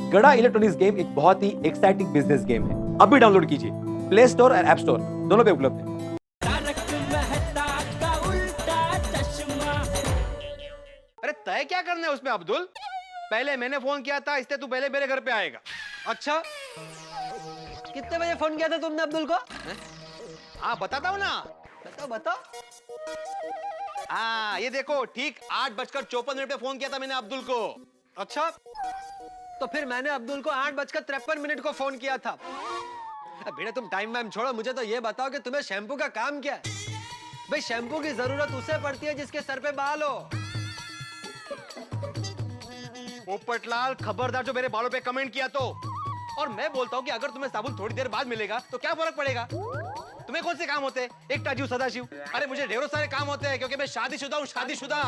गड़ा electronics game एक बहुत ही एक्साइटिंग बिजनेस गेम है। अभी डाउनलोड कीजिए, प्ले स्टोर और ऐप स्टोर दोनों पे उपलब्ध है। अरे तय क्या करना है उसमें अब्दुल? पहले मैंने फोन किया था, इसलिए तू पहले मेरे घर पे आएगा। अच्छा, कितने बजे फोन किया था तुमने अब्दुल को? हाँ बताता हूँ ना। बताओ बताओ। हाँ ये देखो, ठीक 8:54 पे फोन किया था मैंने अब्दुल को। अच्छा, तो फिर मैंने अब्दुल को 8:53 को फोन किया था। बेटा तुम टाइम वाइम छोड़ो, मुझे तो ये बताओ कि तुम्हें शैम्पू का काम क्या है? भाई शैम्पू की जरूरत उसे पड़ती है जिसके सर पे बाल हो। पोपटलाल खबरदार जो मेरे बालों पे कमेंट किया तो। और मैं बोलता हूँ कि अगर तुम्हें साबुन थोड़ी देर बाद मिलेगा तो क्या फर्क पड़ेगा? तुम्हें कौन से काम होते हैं? एक ताजू सदाशिव। अरे मुझे ढेरों सारे काम होते हैं क्योंकि मैं शादीशुदा हूँ। शादीशुदा।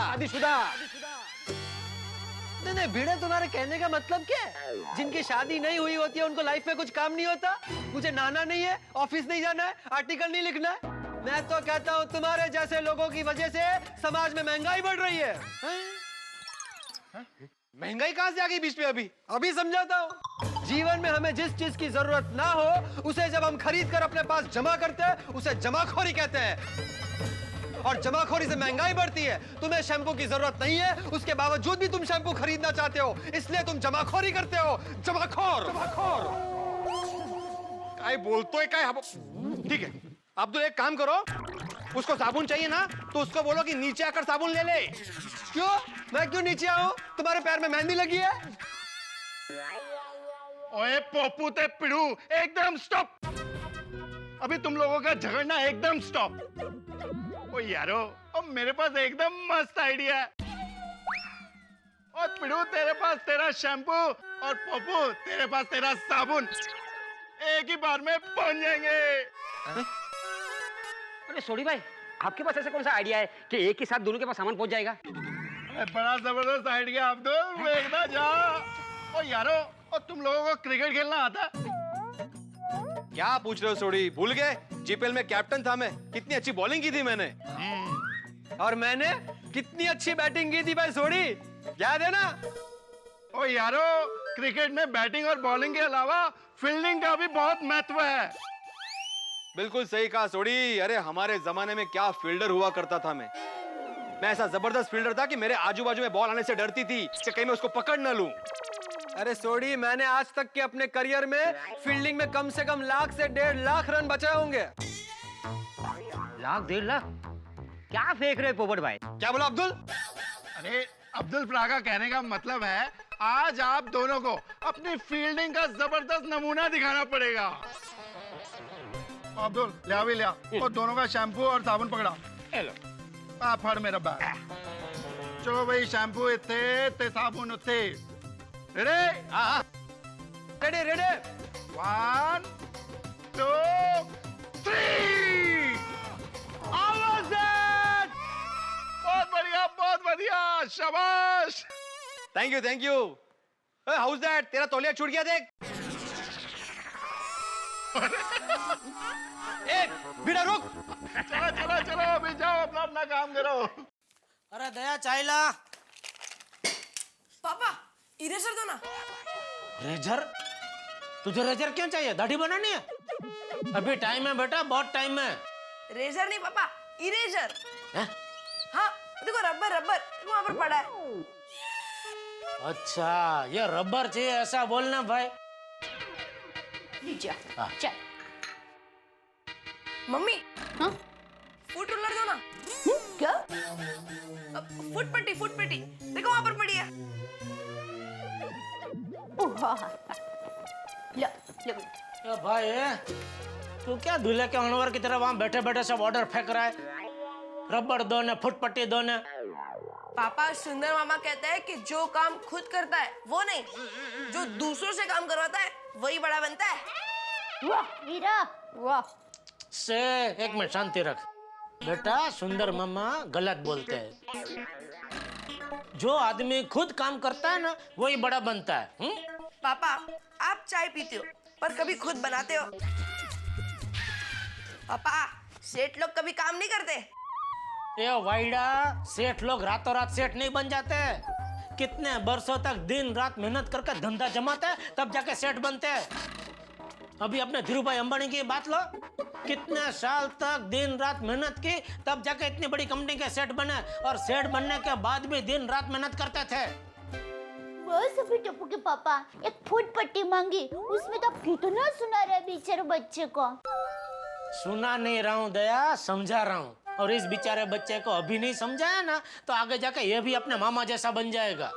नहीं भिड़े, तुम्हारे कहने का मतलब क्या है? जिनकी शादी नहीं हुई होती है उनको लाइफ में कुछ काम नहीं होता? मुझे नहाना नहीं है, ऑफिस नहीं जाना है, आर्टिकल नहीं लिखना है। मैं तो कहता हूँ तुम्हारे जैसे लोगों की वजह से समाज में महंगाई बढ़ रही है। महंगाई कहाँ से आ गई बीच में? अभी समझाता हूँ। जीवन में हमें जिस चीज की जरूरत ना हो उसे जब हम खरीद कर अपने पास जमा करते हैं उसे जमाखोरी कहते हैं। और जमाखोरी से महंगाई बढ़ती है। तुम्हें शैम्पू की जरूरत नहीं है, उसके बावजूद भी तुम शैम्पू खरीदना चाहते हो, इसलिए तुम जमाखोरी करते हो। जमाखोर। काय बोलतोय काय? ठीक है अब्दुल, एक काम करो, उसको साबुन चाहिए ना तो उसको बोलो कि नीचे आकर साबुन ले ले। क्यों? मैं क्यों नीचे आऊं? तुम्हारे पैर में मेहंदी लगी है? ओए पोपू ते पिड़ू, एकदम स्टॉप। अभी तुम लोगों का झगड़ना एकदम स्टॉप। ओ यारो, अब मेरे पास एकदम मस्त आइडिया है। और पिड़ू तेरे पास तेरा शैम्पू और पोपू तेरे पास तेरा साबुन एक ही बार में पहुंच जाएंगे। अरे सोडी भाई, आपके पास ऐसा कौन सा आइडिया है कि एक ही साथ दोनों के पास सामान पहुंच जाएगा? बड़ा जबरदस्त आइडिया अब्दुल, देखना जा। ओ यारो, और तुम लोगों को क्रिकेट खेलना आता है? क्या पूछ रहे हो सोडी? भूल गए? जीपीएल में कैप्टन था मैं, कितनी अच्छी बॉलिंग की थी मैंने। और मैंने कितनी अच्छी बैटिंग की थी भाई सोडी, याद है ना? ओ यारो, क्रिकेट में बैटिंग और बॉलिंग के अलावा फील्डिंग का भी बहुत महत्व है। बिल्कुल सही कहा सोडी। अरे हमारे जमाने में क्या फील्डर हुआ करता था मैं ऐसा जबरदस्त फील्डर था कि मेरे आजू बाजू में बॉल आने से डरती थी कि कहीं मैं उसको पकड़ न लूं। अरे सोडी, मैंने आज तक के अपने करियर में फील्डिंग में कम से कम 1 से 1.5 लाख रन बचाए होंगे। 1.5 लाख? क्या फेंक रहे पोपट भाई? क्या बोला अब्दुल? अरे अब्दुल प्रा का कहने का मतलब है आज आप दोनों को अपनी फील्डिंग का जबरदस्त नमूना दिखाना पड़ेगा। अब्दुल ले आ और दोनों का शैम्पू और साबुन पकड़ा। हेलो। फड़ मेरा बैग। चलो भाई, शैम्पू इत्थे ते साबुन उत्थे। रेडी? हाँ रेडी। 1 2 3। आवाज है। बहुत बढ़िया, शाबाश। Thank you. हाउस दैट, तेरा तौलिया छूट गया देख। ए बिना रुक। चलो अभी जाओ, अपना काम करो। अरे दया चाय ला। पापा इरेजर दो ना। रेजर? तुझे रेजर क्यों चाहिए? दाढ़ी बनानी है? अभी टाइम है बेटा, बहुत टाइम है। रेजर नहीं पापा, इरेजर। हैं? हाँ देखो, रबर देखो वहां पर पड़ा है। अच्छा, ये रबर चाहिए ऐसा बोलना भाई। लीजिए हाँ। चाय। मम्मी, हाँ? फुट रोलर दो ना। क्या? फुट पट्टी देखो वहां पर पड़ी है। हाँ। लो। ये भाई, तू क्या दूल्हे के हनवर की तरह वहां बैठे बैठे सब ऑर्डर फेंक रहा है? रबर दो ने, फुट पट्टी दो ने। पापा सुंदर मामा कहता है कि जो काम खुद करता है वो नहीं, जो दूसरों से काम करवाता है वही बड़ा बनता है। वाह वीरा, वाह। से एक मिनट शांति रख बेटा। सुंदर मामा गलत बोलते हैं। जो आदमी खुद काम करता है ना वही बड़ा बनता है। पापा आप चाय पीते हो पर कभी खुद बनाते हो? पापा सेठ लोग कभी काम नहीं करते? ये वाइडा, सेठ लोग रातों रात सेठ नहीं बन जाते। कितने बरसों तक दिन रात मेहनत करके धंधा जमाते हैं, तब जाके सेठ बनते हैं। अभी अपने धीरू भाई अंबानी की बात लो, कितने साल तक दिन रात मेहनत की, तब जाके इतनी बड़ी कंपनी के सेठ बने, और सेठ बनने के बाद भी दिन रात मेहनत करते थे। बस अभी टप्पू के पापा एक फुट पट्टी मांगी, उसमें तो कितना सुना रहे बेचारे बच्चे को। सुना नहीं रहा हूँ दया, समझा रहा हूँ। और इस बेचारे बच्चे को अभी नहीं समझाया ना, तो आगे जाके ये भी अपने मामा जैसा बन जाएगा।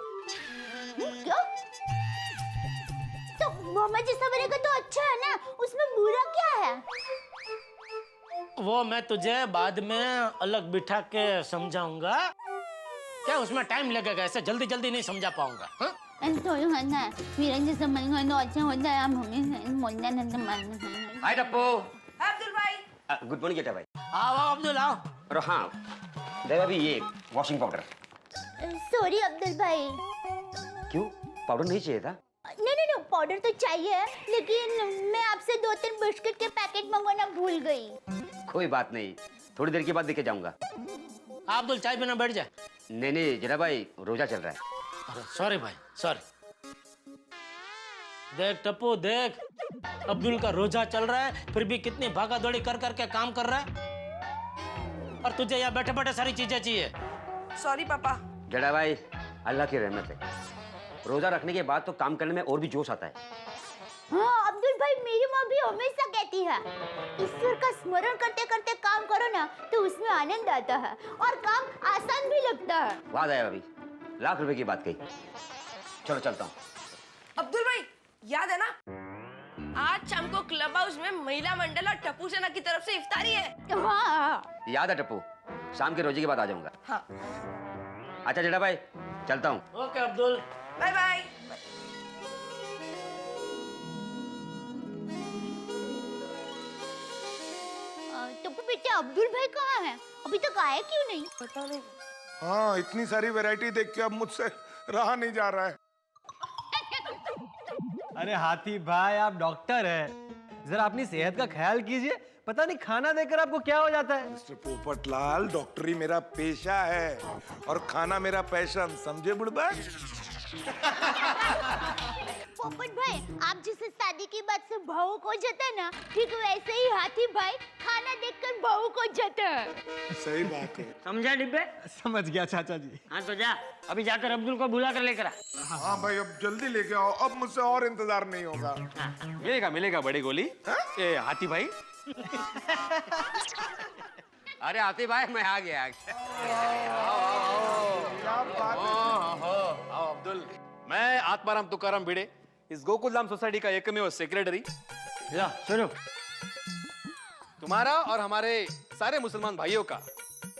क्या? तो मामा जैसा बनेगा तो अच्छा है ना, उसमें बुरा क्या है? वो मैं तुझे बाद में अलग बिठा के समझाऊंगा। क्या उसमें टाइम लगेगा, ऐसे जल्दी जल्दी नहीं समझा पाऊंगा। हाँ? तो है ना, मेरा जैसा बनेगा तो अच्छा होता है। हम हमें मोलना नहीं मानना। हाय टप्पू। अब्दुल भाई गुड मॉर्निंग बेटा भाई। आओ आओ अब्दुल आओ। और हाँ देवा भी, ये वॉशिंग पाउडर। सॉरी अब्दुल भाई। क्यों, पाउडर नहीं चाहिए था? नहीं नहीं नहीं, पाउडर तो चाहिए, लेकिन मैं आपसे 2-3 बिस्किट के पैकेट मंगवाना भूल गई। कोई बात नहीं, थोड़ी देर के बाद देके जाऊंगा। अब्दुल चाय पीना बैठ जा। नहीं नहीं जरा भाई, रोजा चल रहा है। अरे सॉरी भाई सॉरी। देख टप्पू देख, अब्दुल का रोजा चल रहा है, फिर भी कितनी भागा दौड़ी कर करके काम कर रहा है, और तुझे यहाँ बैठे बैठे सारी चीजें चाहिए। सॉरी पापा। जड़ा भाई, अल्लाह की रहमत है, रोजा रखने के बाद तो काम करने में और भी जोश आता है। हाँ अब्दुल भाई, मेरी माँ भी हमेशा कहती है, ईश्वर का स्मरण करते करते काम करो ना तो उसमें आनंद आता है और काम आसान भी लगता है। वाह दया भाभी, लाख रुपए की बात कही। चलो चलता हूँ। अब्दुल भाई याद है ना, आज शाम को क्लब हाउस में महिला मंडल और टप्पू सेना की तरफ से इफ्तारी है। हाँ याद है टप्पू, शाम के रोजे के बाद आ जाऊंगा। हाँ अच्छा जड़ा भाई, चलता हूँ। ओके अब्दुल। Bye bye. तो बेटा अब्दुल भाई कहाँ है? अभी तक आए क्यों नहीं? पता नहीं। हाँ, इतनी सारी वैरायटी देख के अब मुझसे रहा नहीं जा रहा है। अरे हाथी भाई, आप डॉक्टर हैं, जरा अपनी सेहत का ख्याल कीजिए। पता नहीं खाना देकर आपको क्या हो जाता है। मिस्टर पोपटलाल, डॉक्टरी मेरा पेशा है और खाना मेरा पैशन, समझे बुढ़बा? पोपट भाई, आप जैसे शादी की बात से भावुक हो जाते हैं ना, ठीक वैसे ही हाथी भाई खाना देखकर भावुक हो जाता है। सही बात है। समझा डिब्बे? समझ गया चाचा जी। हाँ तो जा, अभी जाकर अब्दुल को बुला कर लेकर आ। हाँ भाई, अब जल्दी लेके आओ, अब मुझसे और इंतजार नहीं होगा। मिलेगा मिलेगा बड़ी गोली। ए हाथी भाई। अरे आते भाई, मैं आ गया। आओ अब्दुल, मैं आत्माराम तुकाराम भिड़े, इस गोकुल धाम सोसाइटी का एकमेव सेक्रेटरी। ला सुनो, तुम्हारा और हमारे सारे मुसलमान भाइयों का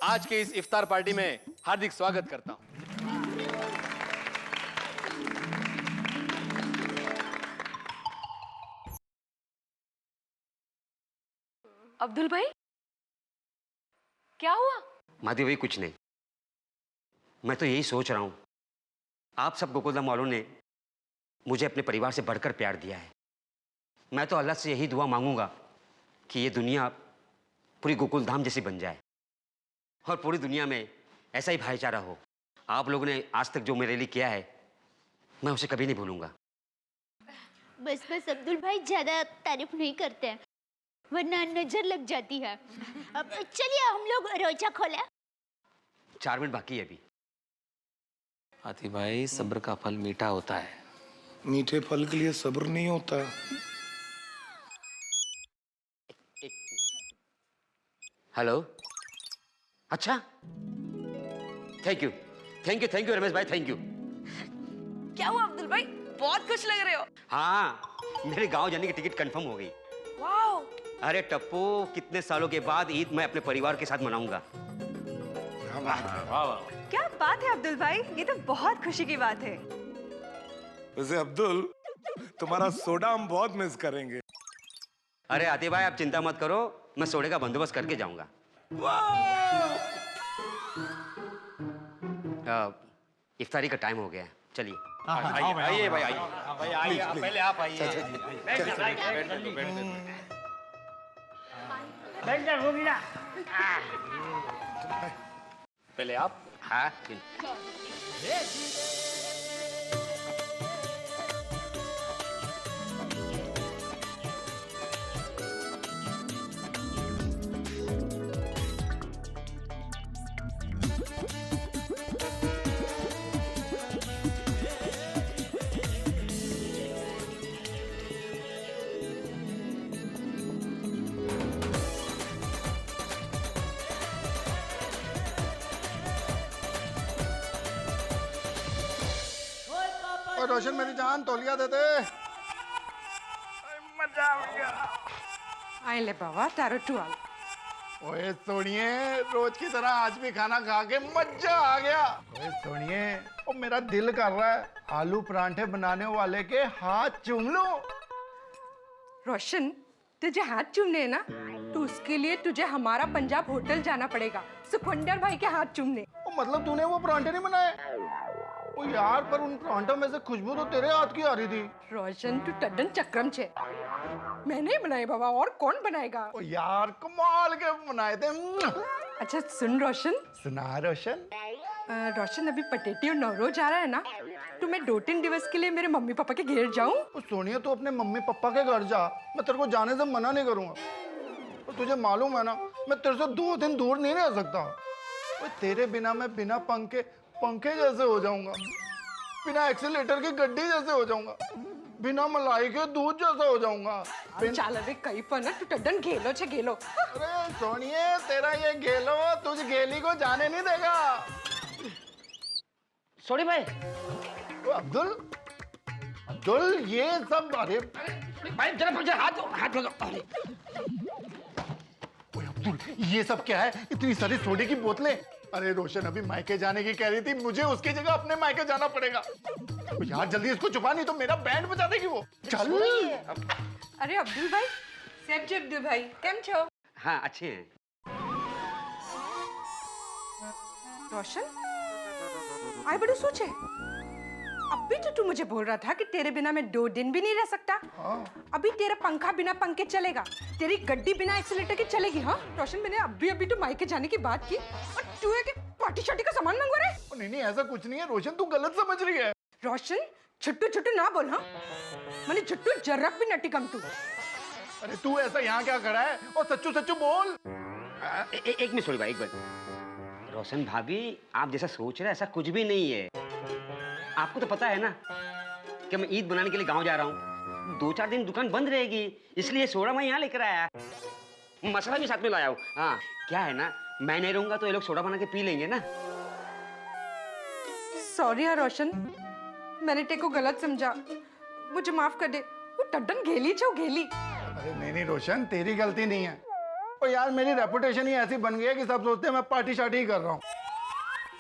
आज के इस इफ्तार पार्टी में हार्दिक स्वागत करता हूं। अब्दुल भाई क्या हुआ? माधवी भाई कुछ नहीं, मैं तो यही सोच रहा हूं, आप सब गोकुलधाम वालों ने मुझे अपने परिवार से बढ़कर प्यार दिया है। मैं तो अल्लाह से यही दुआ मांगूंगा कि ये दुनिया पूरी गोकुलधाम जैसी बन जाए और पूरी दुनिया में ऐसा ही भाईचारा हो। आप लोगों ने आज तक जो मेरे लिए किया है, मैं उसे कभी नहीं भूलूंगा। बस बस अब्दुल भाई, ज्यादा तारीफ नहीं करते हैं वरना नजर लग जाती है। अब चलिए हम लोग रोजा खोले। 4 मिनट बाकी है अभी। हाथी भाई, सब्र का फल मीठा होता है। मीठे फल के लिए सब्र नहीं होता। हेलो, अच्छा, थैंक यू रमेश भाई, थैंक यू। क्या हुआ अब्दुल भाई, बहुत खुश लग रहे हो। हाँ, मेरे गांव जाने की टिकट कंफर्म हो गई। वाओ। अरे टप्पू, कितने सालों के बाद ईद मैं अपने परिवार के साथ मनाऊंगा। क्या बात है अब्दुल भाई, ये तो बहुत खुशी की बात है। वैसे अब्दुल, तुम्हारा सोडा हम बहुत मिस करेंगे। अरे आते भाई, आप चिंता मत करो, मैं सोडे का बंदोबस्त करके जाऊंगा। इफ्तारी का टाइम हो गया है, चलिए। आइए भाई, आइए। पहले आप आइए। बैठ जा गोविंदा। पहले आप। हाँ, रोशन मेरी जान तौलिया दे दे। मजा आ गया। आए ले बाबा तारो टुआल। ओए सोनिए, रोज की तरह आज भी खाना खा के मजा आ गया। ओए सोनिए, ओ मेरा दिल कर रहा है आलू परांठे बनाने वाले के हाथ चूम लो। रोशन तुझे हाथ चूमने हैं ना, तो उसके लिए तुझे हमारा पंजाब होटल जाना पड़ेगा सुखविंदर भाई के हाथ चूमने। ओ मतलब तूने वो परांठे नहीं बनाए? ओ यार, पर उन परांठों में से खुशबू तो तेरे हाथ की आ रही थी। रोशन तू टड्डन चक्रम छे, मैंने बनाए बाबा, और कौन बनाएगा? ओ यार, कमाल के बनाए थे। अच्छा सुन रोशन, सुना रोशन। रोशन अभी पटेटी और नवरोज आ रहा है ना, तो मैं 2-3 दिवस के लिए मेरे मम्मी पापा के घर जाऊं? ओ सोनिया, तू अपने मम्मी पापा के घर जा, मैं तेरे को जाने से मना नहीं करूंगा। और तुझे मालूम है ना, मैं तेरे से 2 दिन दूर नहीं रह सकता। ओ तेरे बिना मैं बिना पंखे जैसे हो जाऊंगा, बिना एक्सीलेटर की गड्डी जैसे हो जाऊंगा, बिना मलाई के दूध जैसा हो जाऊंगा। चल अबे कहीं पर ना तू टड्डन घेलो छे घेलो। अरे सोनिए, तेरा ये घेलो तुझ घेली को जाने नहीं देगा। सोनी भाई, ओ अब्दुल ये सब, अरे भाई जरा मुझे हाथ लगा। अरे ओए अब्दुल, ये सब क्या है? इतनी सारी सोडे की बोतलें। अरे रोशन अभी मायके जाने की कह रही थी, मुझे उसकी जगह अपने मायके जाना पड़ेगा। तो यार जल्दी इसको छुपा, नहीं तो मेरा बैंड बजा देगी वो। चल। अरे अब्दुल भाई, सेठ जी अब्दुल भाई, केम छो? हाँ, अच्छे हैं। रोशन आई बड़ू सोचे, अभी तो तू मुझे बोल रहा था कि तेरे बिना मैं 2 दिन भी नहीं रह सकता। अभी तेरा पंखा बिना पंखे चलेगा, तेरी गड्डी बिना एक्सीलेटर की चलेगी। हाँ रोशन, मैंने अभी तो मायके जाने की बात की और तू है कि पार्टी शार्टी का सामान मंगवा रहा है? नहीं ऐसा कुछ नहीं है रोशन, तू गलत समझ रही है। रोशन छुट्टू ना बोल। हाँ मैंने छुट्टू जर्रक भी नटी कम तू। अरे तू ऐसा यहाँ क्या खड़ा है? और सच्चू बोल। एक मिनट सॉरी भाई, एक बार। रोशन भाभी, आप जैसा सोच रहे हैं ऐसा कुछ भी नहीं है। आपको तो पता है ना कि मैं ईद बनाने के लिए गांव जा रहा हूँ। 2-4 दिन दुकान बंद रहेगी, इसलिए सोडा मैं यहाँ लेकर आया, मसाला भी साथ में लाया हूँ। हाँ क्या है ना, मैं नहीं रहूंगा तो ये लोग सोडा बना के पी लेंगे ना। सॉरी यार रोशन, मैंने तेको गलत समझा, मुझे माफ कर दे। वो टड्डन घेली छो घेली। अरे नहीं रोशन, तेरी गलती नहीं है। और यार मेरी रेपुटेशन ही ऐसी बन गई है कि सब सोचते हैं मैं पार्टी शार्टी ही कर रहा हूँ।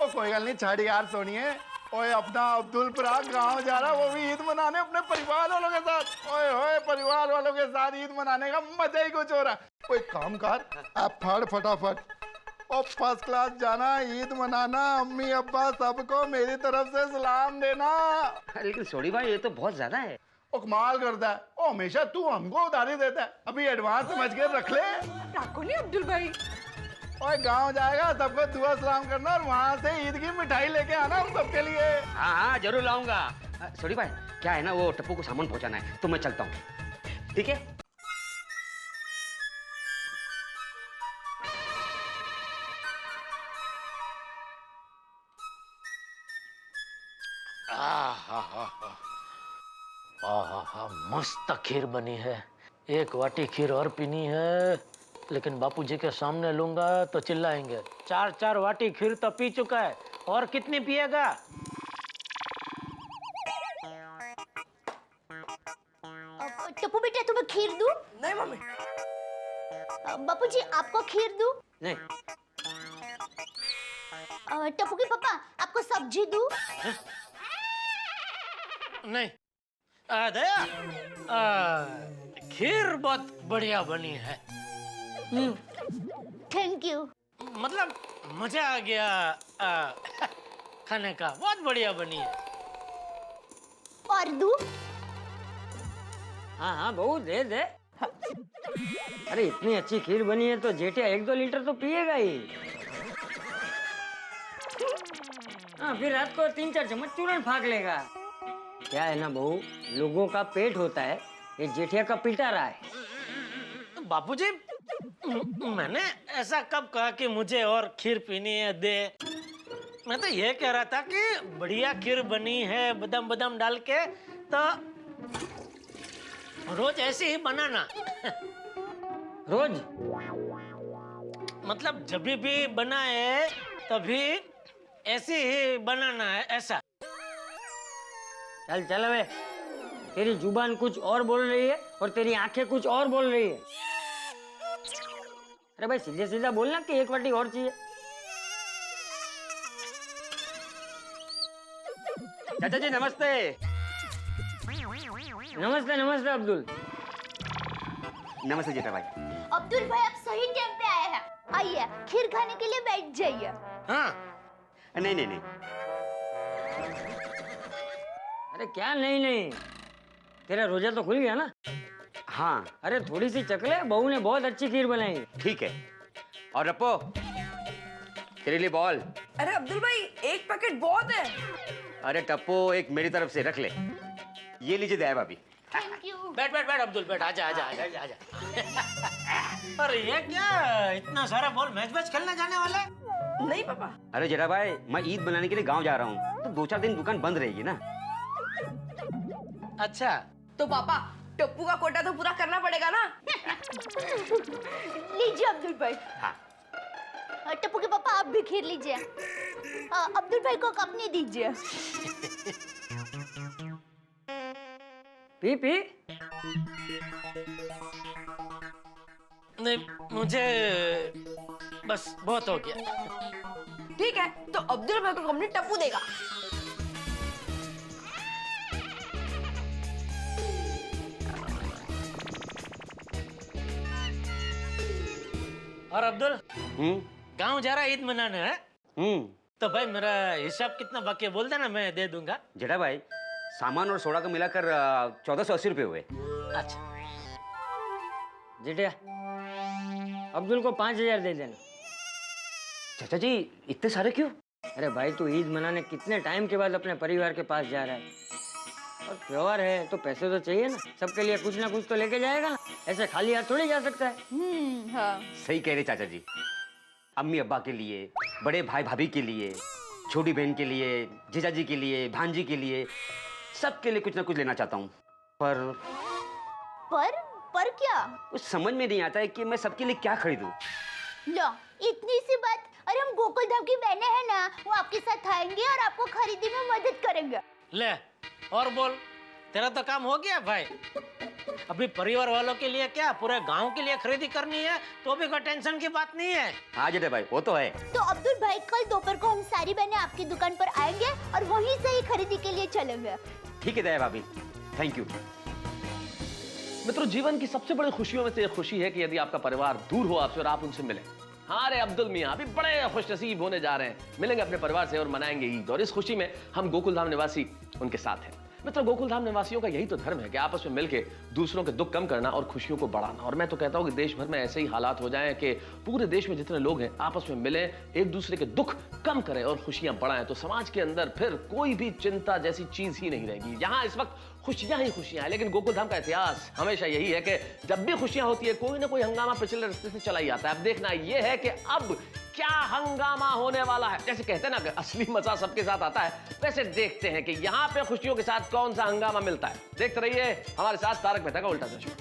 और कोई गल नहीं, छाड़ी यार सोनिए। ओए अपना अब्दुल पराग गांव जा रहा, वो भी ईद मनाने अपने परिवार वालों के साथ। ओए होए, परिवार वालों के साथ ईद मनाने का मजा ही कुछ हो रहा है। कोई काम कर, आप फाड़ फटाफट और फर्स्ट क्लास जाना, ईद मनाना, अम्मी अब्बा सबको मेरी तरफ से सलाम देना। लेकिन सॉरी भाई, ये तो बहुत ज्यादा है। ओ कमाल करता है, ओ हमेशा तू हमको उधारी देता है, अभी एडवांस समझ के रख ले। रखो नहीं अब्दुल भाई। ओए गांव जाएगा, सबको दुआ सलाम करना और वहां से ईद की मिठाई लेके आना हम सबके लिए। हाँ जरूर लाऊंगा। सॉरी भाई, क्या है ना, वो टप्पू को सामान पहुंचाना है तो मैं चलता हूँ, ठीक है? मस्त खीर बनी है। एक वाटी खीर और पीनी है, लेकिन बापूजी के सामने लूंगा तो चिल्लाएंगे। 4 वाटी खीर तो पी चुका है, और कितनी पिएगा? टप्पू बेटा तुम्हें खीर दूं? नहीं मम्मी। बापूजी आपको खीर दूं? नहीं। टप्पू के पापा आपको सब्जी दूं? नहीं। दया, खीर बहुत बढ़िया बनी है। Thank you. मतलब मजा आ गया खाने का, बहुत बढ़िया बनी है। और दूं? हाँ बहू दे। अरे इतनी अच्छी खीर बनी है तो जेठिया 1-2 लीटर तो पिएगा ही। हाँ फिर रात को 3-4 चम्मच चूरन फाक लेगा। क्या है ना बहू, लोगों का पेट होता है, ये जेठिया का पिटा रहा है। बापूजी, मैंने ऐसा कब कहा कि मुझे और खीर पीनी है दे? मैं तो ये कह रहा था कि बढ़िया खीर बनी है बादाम डाल के, तो रोज ऐसे ही बनाना। रोज? मतलब जब भी बनाए तभी ऐसे ही बनाना है, ऐसा। चल चल अबे, तेरी जुबान कुछ और बोल रही है और तेरी आंखें कुछ और बोल रही है। अरे भाई सीधे सीधा बोलना कि एक वाटी और चाहिए। चाचा जी नमस्ते। नमस्ते नमस्ते अब्दुल। नमस्ते जेठा भाई। अब्दुल भाई आप सही टाइम पे आए हैं। आइए खीर खाने के लिए बैठ जाइए। हाँ नहीं नहीं नहीं, अरे क्या नहीं नहीं, तेरा रोजा तो खुल गया ना। हाँ अरे थोड़ी सी चकले, बहू ने बहुत अच्छी खीर बनाई है। ठीक है। और रप्पो तेरे लिए बॉल। अरे अब्दुल भाई एक पैकेट बहुत है। अरे टप्पो एक मेरी तरफ से रख ले। ये लीजिए दया भाभी। Thank you. बैठ बैठ बैठ अब्दुल बैठ, आजा आजा आजा आजा। अरे ये क्या इतना सारा बॉल मैच मैच खेलने जाने वाला है? नहीं पापा। अरे जेठा भाई मैं ईद बनाने के लिए गांव जा रहा हूँ, तो 2-4 दिन दुकान बंद रहेगी ना। अच्छा तो पापा टप्पू का कोटा तो पूरा करना पड़ेगा ना। लीजिए अब्दुल भाई। हाँ टप्पू के पापा आप भी खीर लीजिए। अब्दुल भाई को कप नहीं दीजिए। P P. नहीं मुझे बस बहुत हो गया। ठीक है तो अब्दुल भाई को कंपनी टप्पू देगा। और अब्दुल गांव जा रहा है ईद मनाने है? तो भाई मेरा हिसाब कितना बाकी है बोल देना, मैं दे दूंगा। जेठा भाई सामान और सोडा को मिलाकर 1480 रुपये हुए। अच्छा जेठिया अब्दुल को 5000 दे देना। चाचा जी इतने सारे क्यों? अरे भाई तू ईद मनाने कितने टाइम के बाद अपने परिवार के पास जा रहा है, और त्योहार है तो पैसे तो चाहिए ना, सबके लिए कुछ ना कुछ तो लेके जाएगा ना, ऐसे खाली हाथ थोड़ी जा सकता है। हाँ। सही कह रहे चाचा जी। अम्मी अब्बा के लिए, बड़े भाई भाभी के लिए, छोटी बहन के लिए, जीजा जी के लिए, भांजी के लिए, सबके लिए कुछ ना कुछ लेना चाहता हूँ। पर क्या? कुछ समझ में नहीं आता है कि मैं सबके लिए क्या खरीदूं। लो इतनी सी बात। अरे हम गोकुल धाम की बहनें हैं ना, वो आपके साथ आएंगे और आपको खरीदी में मदद करेंगे। ले और बोल, तेरा तो काम हो गया भाई। अभी परिवार वालों के लिए क्या पूरे गांव के लिए खरीदी करनी है तो भी कोई टेंशन की बात नहीं है। हाँ जेठा भाई वो तो है। तो अब्दुल भाई कल दोपहर को हम सारी बहनें आपकी दुकान पर आएंगे और वहीं से ही खरीदी के लिए चलेंगे। ठीक है दया भाभी, थैंक यू। मित्रों जीवन की सबसे बड़ी खुशियों में से एक खुशी है कि यदि आपका परिवार दूर हो आपसे और आप उनसे मिलें। हाँ रे अब्दुल मियाँ अभी बड़े खुशनसीब होने जा रहे हैं, मिलेंगे अपने परिवार से और मनाएंगे ईद, और इस खुशी में हम गोकुल धाम निवासी उनके साथ हैं। मित्रों गोकुल धाम निवासियों का यही तो धर्म है कि आपस में मिलकर दूसरों के दुख कम करना और खुशियों को बढ़ाना। और मैं तो कहता हूं कि देश भर में ऐसे ही हालात हो जाएं कि पूरे देश में जितने लोग हैं आपस में मिलें, एक दूसरे के दुख कम करें और खुशियां बढ़ाएं, तो समाज के अंदर फिर कोई भी चिंता जैसी चीज ही नहीं रहेगी। यहाँ इस वक्त खुशियां ही खुशियां हैं, लेकिन गोकुल धाम का इतिहास हमेशा यही है कि जब भी खुशियां होती है कोई ना कोई हंगामा पिछले रास्ते से चला ही आता है। अब देखना यह है कि अब क्या हंगामा होने वाला है। जैसे कहते हैं ना कि असली मजा सबके साथ आता है, वैसे देखते हैं कि यहाँ पे खुशियों के साथ कौन सा हंगामा मिलता है। देखते रहिए हमारे साथ तारक मेहता का उल्टा चश्मा।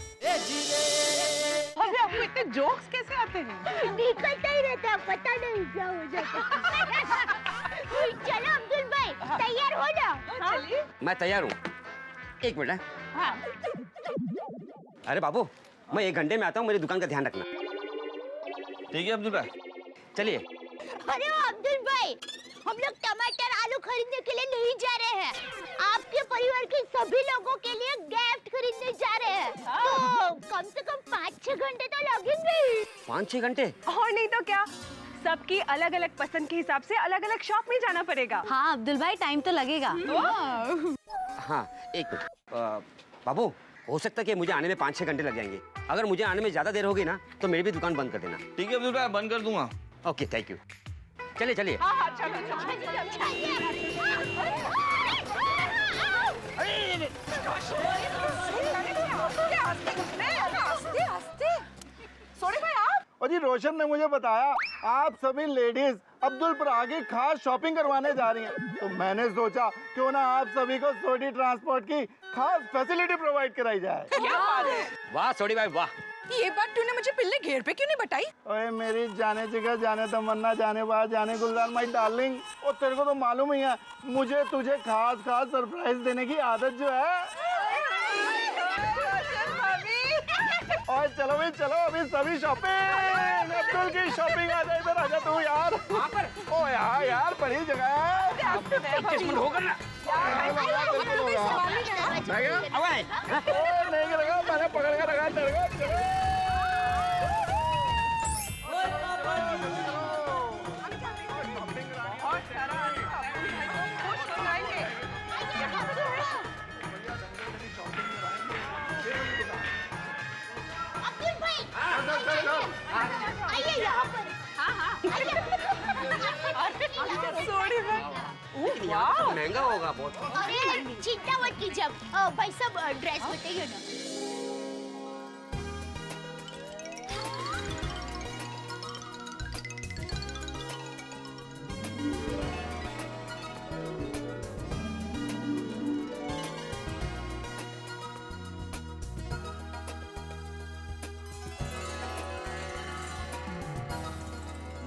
अरे आपको इतने जोक्स कैसे आते हैं? निकलता ही रहता, पता नहीं क्या हो जाता। चलो अब्दुल भाई तैयार हो ना। चलिए। मैं तैयार हूँ, एक मिनट। हाँ। अरे बाबू मैं 1 घंटे में आता हूँ, मेरी दुकान का ध्यान रखना। ठीक है अब्दुल भाई चलिए। अरे अब्दुल भाई हम लोग टमाटर आलू खरीदने के लिए नहीं जा रहे हैं, आपके परिवार के सभी लोगों के लिए गिफ्ट खरीदने जा रहे हैं। तो कम से कम 5-6 घंटे तो लगेंगे। 5-6 घंटे? और नहीं तो क्या, सबकी अलग अलग पसंद के हिसाब से अलग अलग शॉप में जाना पड़ेगा। हाँ अब्दुल भाई टाइम तो लगेगा। हाँ एक मिनट। बाबू हो सकता है कि मुझे आने में 5-6 घंटे लग जाएंगे। अगर मुझे आने में ज्यादा देर होगी ना तो मेरी भी दुकान बंद कर देना। ठीक है अब्दुल भाई बंद कर दूंगा। Okay thank you. चलिए चलिए। हाँ चलो चलो। भाई आप? और जी रोशन ने मुझे बताया आप सभी लेडीज अब्दुल पर आगे खास शॉपिंग करवाने जा रही हैं, तो मैंने सोचा क्यों ना आप सभी को सोडी ट्रांसपोर्ट की खास फैसिलिटी प्रोवाइड कराई जाए। क्या बात है? वाह सोडी भाई वाह, ये बात तूने मुझे पिल्ले घेर पे क्यों नहीं बताई? ओए मेरी जाने जिगर जाने तमन्ना जाने बाहर जाने गुलजार माई डार्लिंग, और तेरे को तो मालूम ही है मुझे तुझे खास खास सरप्राइज देने की आदत जो है। और चलो भाई चलो, अभी सभी शॉपिंग, अब्दुल की शॉपिंग आ जाए, इधर आ जा तू यार। ओ यार बड़ी जगह है। होगा ना नहीं लगा, मैंने पकड़ के रखा तेरे को। अब्दुल भाई आइए यहाँ पर। महंगा होगा बहुत। अरे चिंता मत कीजिए भाई साहब, ड्रेस बताइए ना।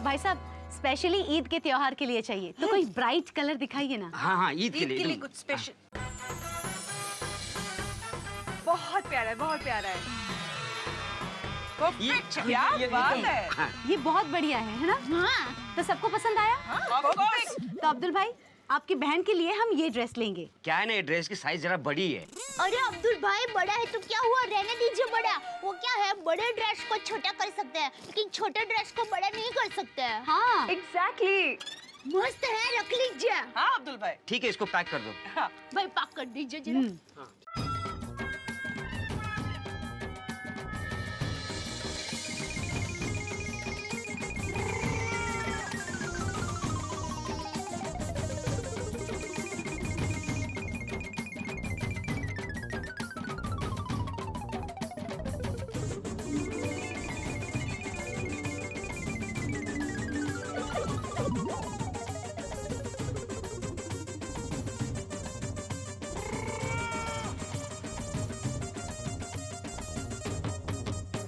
भाई साहब स्पेशली ईद के त्योहार के लिए चाहिए, तो कोई ब्राइट कलर दिखाइए ना। हाँ हाँ, ईद के लिए कुछ स्पेशल। बहुत प्यारा है, बहुत प्यारा है। क्या बात है। हाँ। ये बहुत बढ़िया है ना? हाँ। तो सबको पसंद आया? तो अब्दुल भाई आपकी बहन के लिए हम ये ड्रेस लेंगे। क्या है ना, ये ड्रेस की साइज जरा बड़ी है। अरे अब्दुल भाई बड़ा है तो क्या हुआ, रहने दीजिए बड़ा। वो क्या है, बड़े ड्रेस को छोटा कर सकते हैं लेकिन छोटे ड्रेस को बड़ा नहीं कर सकते हैं। हाँ एग्जैक्टली। मस्त है, रख लीजिए। हाँ अब्दुल भाई। ठीक है, इसको पैक कर दो। भाई पैक कर दीजिए जरा।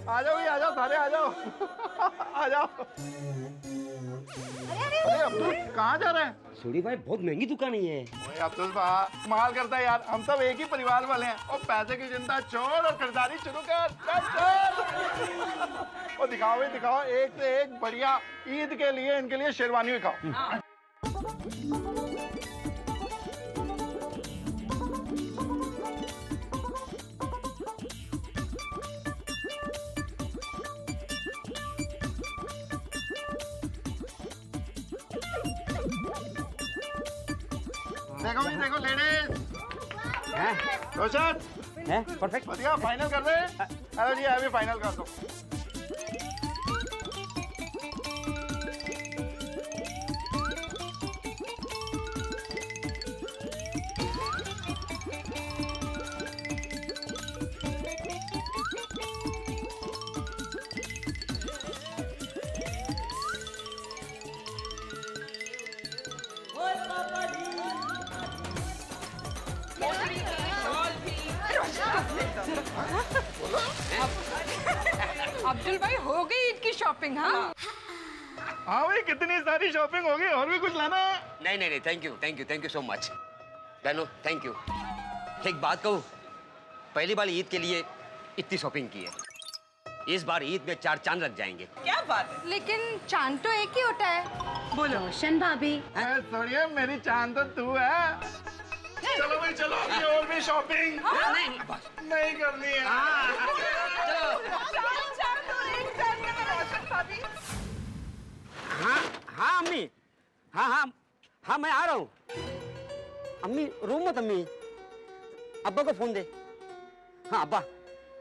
आ जाओ भाई, आ जाओ सारे, आ जाओ आ जाओ। अरे अब्दुल कहाँ जा रहे हैं? सूरी भाई बहुत महंगी दुकान है ये। ओए अब्दुल भाई माल करता है यार, हम सब एक ही परिवार वाले हैं। और पैसे की चिंता छोड़ और खरीदारी शुरू कर। चल और दिखाओ भाई दिखाओ, एक से एक बढ़िया ईद के लिए इनके लिए शेरवानी दिखाओ। देखो भाई देखो लेडीज, रोशन है परफेक्ट। बढ़िया, फाइनल कर दे। अरे जी अभी फाइनल कर दो। अब्दुल भाई हो गई ईद की शॉपिंग? हाँ हाँ भाई कितनी सारी शॉपिंग हो गई, और भी कुछ लाना है? नहीं नहीं नहीं, थैंक यू सो मच दानो, थैंक यू। एक बात कहूँ, पहली बार ईद के लिए इतनी शॉपिंग की है। इस बार ईद में 4 चांद लग जाएंगे। क्या बात है। लेकिन चांद तो एक ही होता है। बोलो रोशन भाभी। सोनिया मेरी चांद तो तू है। चलो भाई चलो, अभी और भी शॉपिंग नहीं करनी है। हाँ अम्मी, हाँ मैं आ रहा हूँ। अम्मी रो मत अम्मी, अब्बा को फोन दे। हाँ अब्बा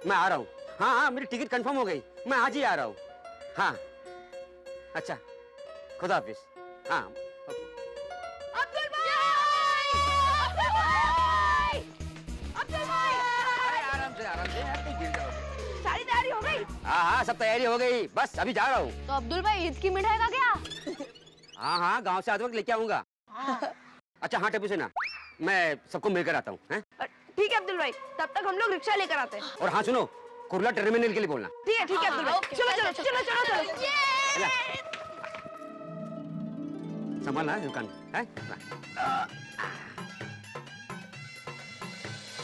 मैं आ रहा हूँ। हाँ मेरी टिकट कंफर्म हो गई, मैं आज ही आ रहा हूँ। हाँ अच्छा, खुदा हाफिज। हाँ अब्दुल भाई! अब्दुल भाई! आराम से यार, कहीं गिर जाओगे। सारी तैयारी हो गई? हाँ सब तैयारी हो गई, बस अभी जा रहा हूँ। तो अब्दुल भाई ईद की मिठाई का क्या? हाँ गांव से आते वक्त लेके आऊंगा। अच्छा हाँ टेपू से ना, मैं सबको मिलकर आता हूँ। ठीक है अब्दुल भाई, तब तक हम लोग रिक्शा लेकर आते हैं। और हाँ सुनो, कुर्ला टर्मिनल के लिए बोलना। ठीक है अब्दुल भाई, चलो चलो चलो चलो चलो। संभालना दुकान है।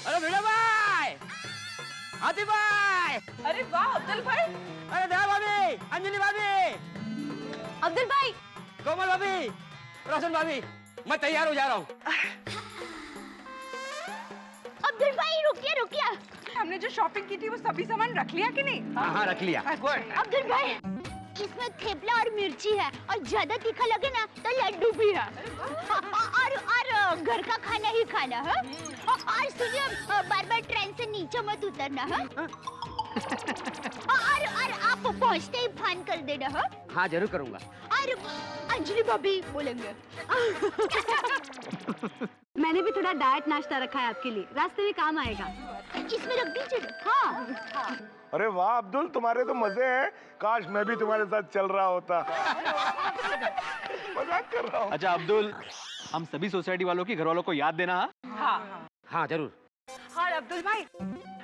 अरे भिड़ा भाई, हाथी भाई, अरे वाह अब्दुल भाई। अरे दया भाभी, अंजलि भाभी, अब्दुल भाई, कोमल भाभी, रोशन भाभी, मैं तैयार हो जा रहा हूँ। अब्दुल भाई रुकिए रुकिए, हमने जो शॉपिंग की थी वो सभी सामान रख लिया कि नहीं? हाँ रख लिया। अब्दुल भाई इसमें थेपला और मिर्ची है और ज्यादा तीखा लगे ना तो लड्डू भी है और घर का खाना ही खाना है। और सुनिए बार बार ट्रेन से नीचे मत उतरना है। और आप पहुंचते ही फोन कर देना है। हाँ जरूर करूँगा। और अंजलि भाभी बोलेंगे। मैंने भी थोड़ा डाइट नाश्ता रखा है आपके लिए, रास्ते में काम आएगा। इसमें रख दीजिए। हाँ। अरे वाह अब्दुल, तुम्हारे तो मजे हैं। काश मैं भी तुम्हारे साथ चल रहा होता। मजाक कर रहा हूँ। अच्छा अब्दुल, हम सभी सोसाइटी वालों की घर वालों को याद देना। हाँ जरूर। हाँ अब्दुल भाई,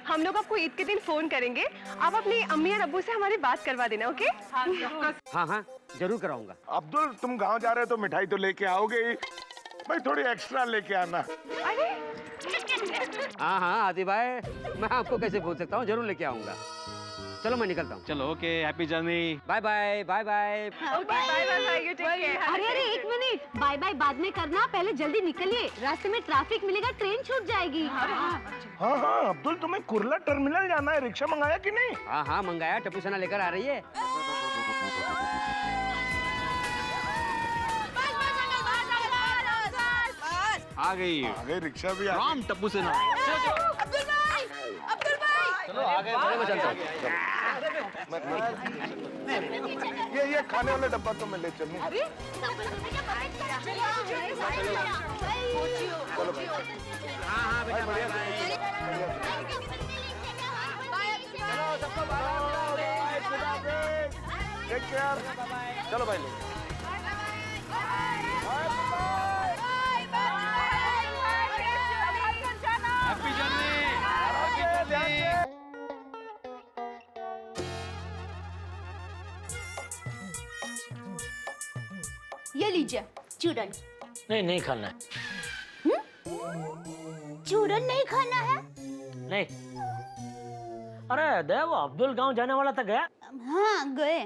हम लोग आपको ईद के दिन फोन करेंगे, आप अपनी अम्मी और अब्बू से हमारी बात करवा देना। ओके? हाँ जरूर कराऊंगा। अब्दुल तुम गांव जा रहे हो तो मिठाई तो लेके आओगे ही, भाई थोड़ी एक्स्ट्रा लेके आना। अरे हाँ हाथी भाई, मैं आपको कैसे भूल सकता हूँ, जरूर लेके आऊंगा। चलो मैं निकलता हूँ। चलो okay, happy journey. Bye bye bye bye. अरे एक मिनट, बाय बाय बाद में करना, पहले जल्दी निकलिए, रास्ते में ट्रैफिक मिलेगा, ट्रेन छूट जाएगी। हाँ अब्दुल, तुम्हें कुर्ला टर्मिनल जाना है, रिक्शा मंगाया कि नहीं? हाँ मंगाया, टप्पू सेना लेकर आ रही है। आ गई रिक्शा भी आ गई। राम टप्पू सेना। अब्दुल भाई, अब्दुल भाई। चलो आ गए, चलो मैं चलता हूँ। ये खाने वाला डब्बा तो मैं ले चलूँ। चलो भाई लोग। Happy journey. ये लीजिए चूरन। नहीं खाना है। चूरन नहीं खाना है? नहीं। अरे दया, वो अब्दुल गांव जाने वाला था, गया? हाँ गए।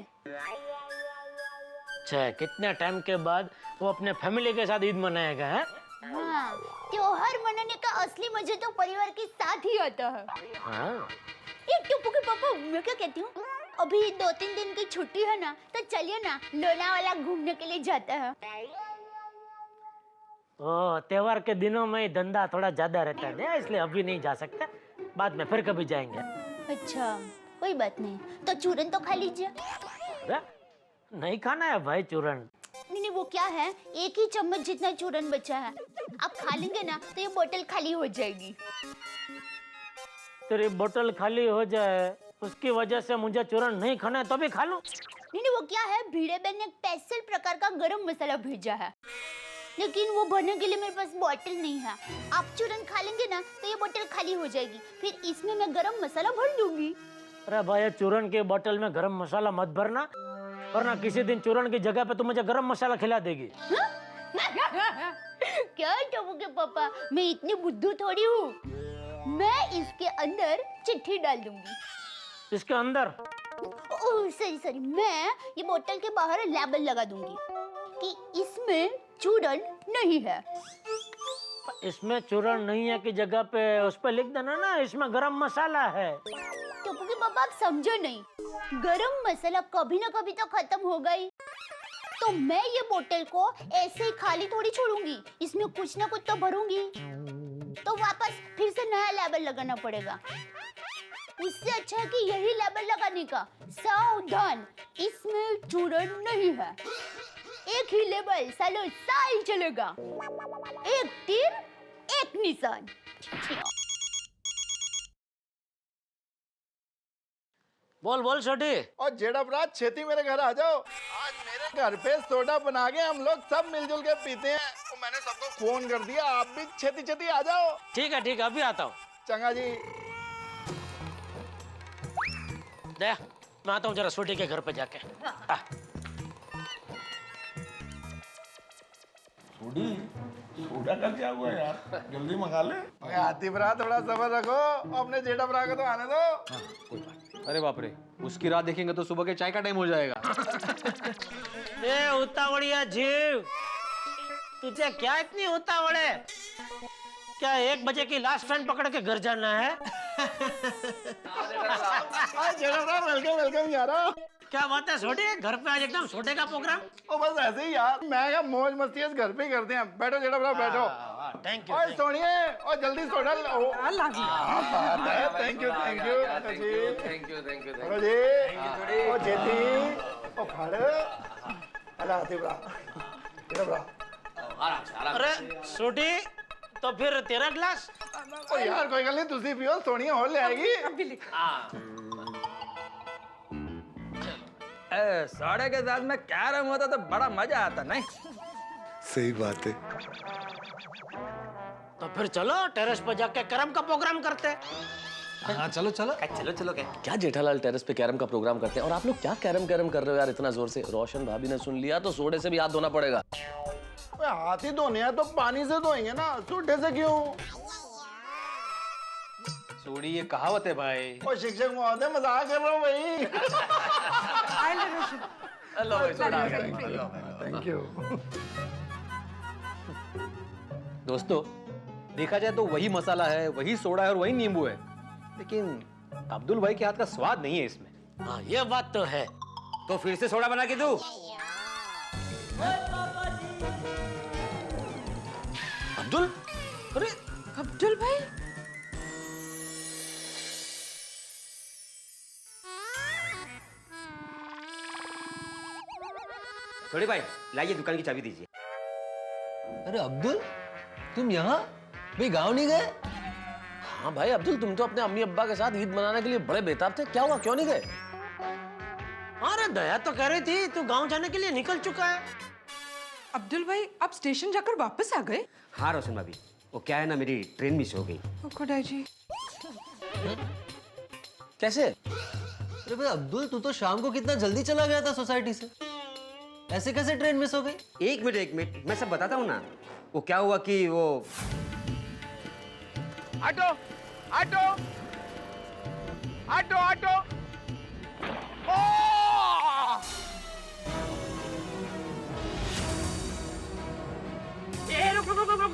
अच्छा, कितने टाइम के बाद वो अपने फैमिली के साथ ईद मनाएगा है? हाँ, त्योहार मनाने का असली मजा तो परिवार के साथ ही आता है। हाँ। ये टप्पू के पापा, मैं क्या कहती हूँ, अभी 2-3 दिन की छुट्टी है ना, तो चलिए ना लोनावाला घूमने के लिए जाते हैं। ओ, त्योहार के दिनों में ही धंधा थोड़ा ज्यादा रहता है, इसलिए अभी नहीं जा सकते, बाद में फिर कभी जाएंगे। अच्छा कोई बात नहीं, तो चूरन तो खा लीजिए। नहीं खाना है भाई चूरन। नहीं वो क्या है, एक ही चम्मच जितना चूरन बचा है, आप खा लेंगे ना तो ये बोतल खाली हो जाएगी। तेरी बोतल खाली हो जाए उसकी वजह से मुझे चूरन नहीं खाना है तो भी खा लूं। नहीं वो क्या है, भिड़े बहन ने स्पेशल प्रकार का गरम मसाला भेजा है, लेकिन वो भरने के लिए मेरे पास बोतल नहीं है। आप चूरन खा लेंगे ना तो ये बोतल खाली हो जाएगी, फिर इसमें मैं गरम मसाला भर दूंगी। अरे भाई, चूरन के बोतल में गरम मसाला मत भरना, वरना किसी दिन चूरन की जगह पे तू मुझे गरम मसाला खिला देगी। क्या टप्पू के पापा, मैं इतनी बुद्धू थोड़ी हूँ। मैं इसके अंदर चिट्ठी डाल दूंगी। इसके अंदर? ओह सॉरी, मैं ये बोतल के बाहर लेबल लगा दूंगी कि इसमें चूरन नहीं है। इसमें चूरन नहीं है की जगह पे उस पे लिख देना ना, इसमें गरम मसाला है। टप्पू के पापा आप समझो नहीं, गरम मसाला कभी ना कभी तो खत्म होगा ही, तो मैं ये बोतल को ऐसे ही खाली थोड़ी छोड़ूंगी, इसमें कुछ ना कुछ तो भरूंगी, तो वापस फिर से नया लेबल लगाना पड़ेगा। उससे अच्छा है कि यही लेबल लगाने का, सावधान इसमें चूरन नहीं है। एक ही लेबल सालों साल चलेगा, एक तीर एक निशान। बोल छोटी। और जेड़ापराज छेती मेरे घर आ जाओ, आज मेरे घर पे सोडा बना के हम लोग सब मिलजुल के पीते हैं। तो मैंने सबको फोन कर दिया, आप भी छेती छेती आ जाओ। ठीक है अभी आता हूँ। चंगा जी। दया मैं आता हूँ जरा छोटी के घर पे जाके। सोडा का क्या हुआ यार, जल्दी मंगा ले। हाथी भरा थोड़ा सबर रखो, अपने जेठा भरा को तो आने दो। अरे बाप रे, उसकी राह देखेंगे तो सुबह के चाय का टाइम हो जाएगा। ए उतावड़िया जीव, तुझे क्या इतनी उतावड़ है? क्या 1 बजे की लास्ट ट्रेन पकड़ के घर जाना है? वेलकम वेलकम यार। क्या बात है छोटे, घर पे आज एकदम छोटे का प्रोग्राम? ओ बस ऐसे ही यार, मैं क्या मौज मस्ती इस घर पे ही करते हैं। बैठो जेठा भरा बैठो। Thank you. ओए सोनिए, और जल्दी सोडा लो। थैंक यू थैंक यू जी। हेलो जी। ओ जेठी, ओ फाड़। अला हाथी भरा, जेठा भरा। अरे छोटी, तो फिर तेरा ग्लास? ओ यार कोई गल नहीं, तुसी पियो, सोनिया और ले आएगी। सोडे के साथ में कैरम होता तो बड़ा मजा आता नहीं? सही बात है। तो फिर चलो टेरेस पर जाके कैरम का प्रोग्राम करते हैं। हाँ चलो चलो चलो चलो क्या जेठालाल टेरेस पे कैरम का प्रोग्राम करते हैं? और आप लोग क्या कैरम कैरम कर रहे हो यार इतना जोर से? रोशन भाभी ने सुन लिया तो सोडे से भी हाथ धोना पड़ेगा। हाथ ही धोने हैं तो पानी से धोएंगे ना, सोडे से क्यों? सोडी ये कहावत है भाई। ओ शिक्षक महोदय मजाक कर रहा हूँ भाई। हेलो भाई सोडा। Thank you. दोस्तों देखा जाए तो वही मसाला है, वही सोडा है और वही नींबू है, लेकिन अब्दुल भाई के हाथ का स्वाद नहीं है इसमें। हाँ ये बात तो है। तो फिर से सोडा बना के दूं? अब्दुल, अरे अब्दुल भाई, छोटे भाई लाइए दुकान की चाबी दीजिए। अरे अब्दुल, तुम यहाँ? भाई गाँव नहीं गए? हाँ भाई अब्दुल, तुम तो अपने अम्मी अब्बा के साथ ईद मनाने के लिए बड़े बेताब थे, क्या हुआ, क्यों नहीं गए? अरे दया तो कह रही थी तू गांव जाने के लिए निकल चुका है। अब्दुल भाई आप स्टेशन जाकर वापस आ गए? हाँ रोशन भाभी, वो क्या है ना, मेरी ट्रेन मिस हो गई। खुदा जी। कैसे? अरे भाई अब्दुल, तू तो शाम को कितना जल्दी चला गया था सोसाइटी से, ऐसे कैसे ट्रेन मिस हो गई? एक मिनट मैं सब बताता हूँ ना। वो क्या हुआ कि वो ऑटो ऑटो ऑटो ऑटो। रुक रुक रुक रुक।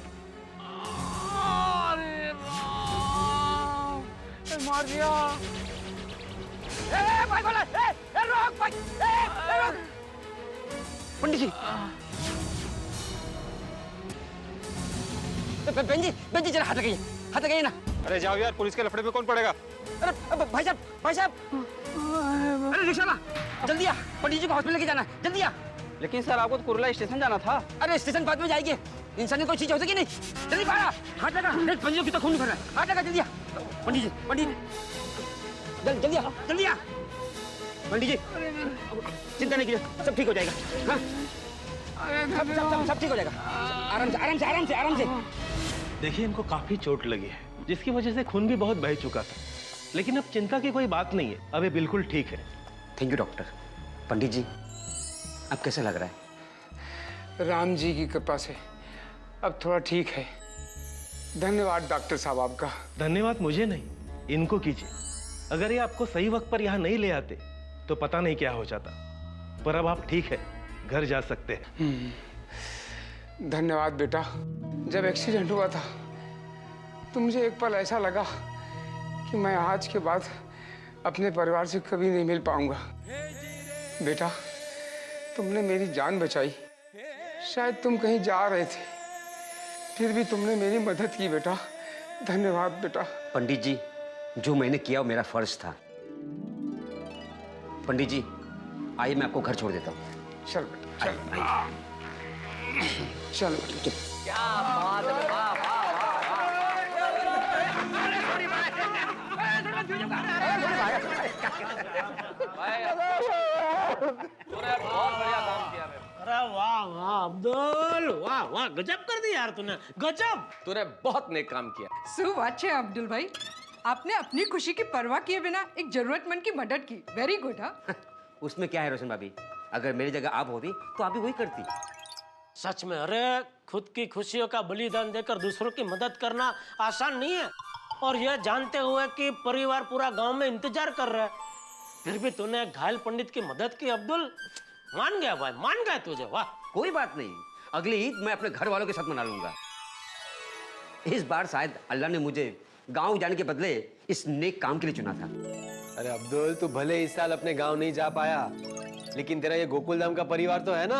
मार दिया। भाई बोला, रोक भाई, रोक। पंडित जी, बेंजी जरा हाथ लगाइए ना। अरे जाओ यार, पुलिस के लफड़े में कौन पड़ेगा? अरे भाई साहब, अरे रिक्शा ला, जल्दी आ, पंडित जी को हॉस्पिटल लेके जाना है, जल्दी आ। लेकिन सर आपको तो कुर्ला स्टेशन जाना था। अरे स्टेशन बाद में जाएगी, इंसान कोई चीज हो सकी नहीं। जल्दी भागा, हाथ लगा, पंडित जी कितना खून भर रहा है, हाथ लगा, जल्दी आ। पंडित जी जल्दी आ। पंडित जी चिंता नहीं कीजिए, सब ठीक हो जाएगा। हाँ? सब ठीक हो जाएगा, आराम से। देखिए इनको काफी चोट लगी है, जिसकी वजह से खून भी बहुत बह चुका था, लेकिन अब चिंता की कोई बात नहीं है, अब ये बिल्कुल ठीक है। Thank you doctor. Pandit ji अब कैसा लग रहा है? राम जी की कृपा से अब थोड़ा ठीक है। धन्यवाद डॉक्टर साहब आपका। धन्यवाद मुझे नहीं, इनको कीजिए। अगर ये आपको सही वक्त पर यहाँ नहीं ले आते तो पता नहीं क्या हो जाता, पर अब आप ठीक है, घर जा सकते हैं। धन्यवाद बेटा। जब एक्सीडेंट हुआ था तो मुझे एक पल ऐसा लगा कि मैं आज के बाद अपने परिवार से कभी नहीं मिल पाऊंगा। बेटा तुमने मेरी जान बचाई, शायद तुम कहीं जा रहे थे, फिर भी तुमने मेरी मदद की बेटा। धन्यवाद बेटा। पंडित जी जो मैंने किया वो मेरा फर्ज था। पंडित जी आइए मैं आपको घर छोड़ देता हूँ। चल बेटा चल, चल बेटा। क्या बात है, वाह वाह तूने बहुत बढ़िया काम किया। अरे वाह अब्दुल, वाह गजब कर दिया यार तूने, गजब। तूने बहुत नेक काम किया। શું વાત છે અબ્દુલ ભાઈ, आपने अपनी खुशी की परवाह किए बिना एक जरूरतमंद की मदद की। Very good. हाँ, उसमें क्या है रोशन भाभी, अगर मेरी जगह आप होती तो आप भी वही करती। सच में, अरे खुद की खुशियों का बलिदान देकर दूसरों की मदद करना आसान नहीं है, और यह जानते हुए कि परिवार पूरा गांव में इंतजार कर रहा है, फिर भी तूने घायल पंडित की मदद की। अब्दुल, मान गया भाई, मान गया तुझे। वाह। कोई बात नहीं, अगली ईद मैं अपने घर वालों के साथ मना लूंगा। इस बार शायद अल्लाह ने मुझे गांव जाने के बदले इस नेक काम के लिए चुना था। अरे अब्दुल, तू भले इस साल अपने गांव नहीं जा पाया, लेकिन तेरा ये गोकुलधाम का परिवार तो है ना।